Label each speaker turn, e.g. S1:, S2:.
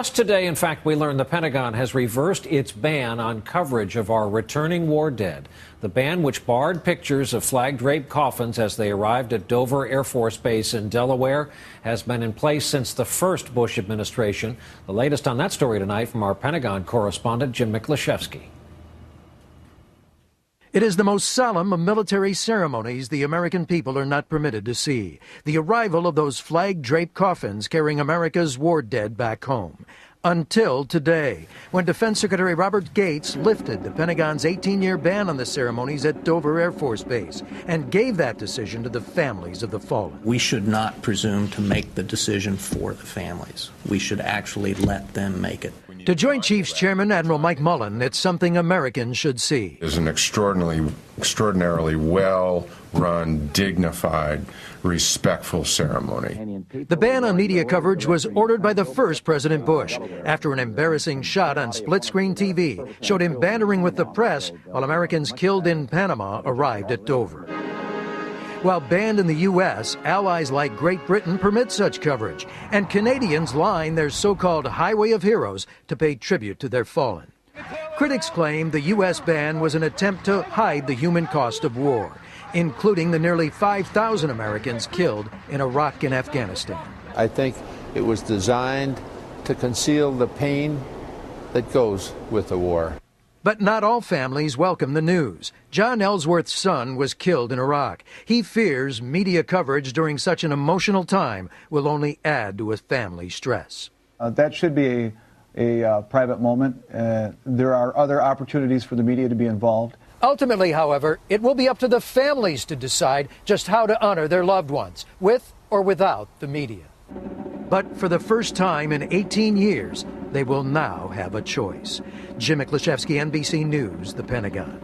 S1: Just today, in fact, we learned the Pentagon has reversed its ban on coverage of our returning war dead. The ban, which barred pictures of flag-draped coffins as they arrived at Dover Air Force Base in Delaware, has been in place since the first Bush administration. The latest on that story tonight from our Pentagon correspondent, Jim Miklaszewski.
S2: It is the most solemn of military ceremonies the American people are not permitted to see. The arrival of those flag-draped coffins carrying America's war dead back home. Until today, when Defense Secretary Robert Gates lifted the Pentagon's 18-year ban on the ceremonies at Dover Air Force Base and gave that decision to the families of the fallen.
S3: We should not presume to make the decision for the families. We should actually let them make it.
S2: To Joint Chiefs Chairman Admiral Mike Mullen, it's something Americans should see.
S4: It's an extraordinarily well-run, dignified, respectful ceremony.
S2: The ban on media coverage was ordered by the first President Bush after an embarrassing shot on split-screen TV showed him bantering with the press while Americans killed in Panama arrived at Dover. While banned in the U.S., allies like Great Britain permit such coverage, and Canadians line their so-called Highway of Heroes to pay tribute to their fallen. Critics claim the U.S. ban was an attempt to hide the human cost of war, including the nearly 5,000 Americans killed in Iraq and Afghanistan.
S5: I think it was designed to conceal the pain that goes with the war.
S2: But not all families welcome the news. John Ellsworth's son was killed in Iraq. He fears media coverage during such an emotional time will only add to his family's stress.
S6: That should be a private moment. There are other opportunities for the media to be involved.
S2: Ultimately, however, it will be up to the families to decide just how to honor their loved ones, with or without the media. But for the first time in 18 years, they will now have a choice. Jim Miklaszewski, NBC News, the Pentagon.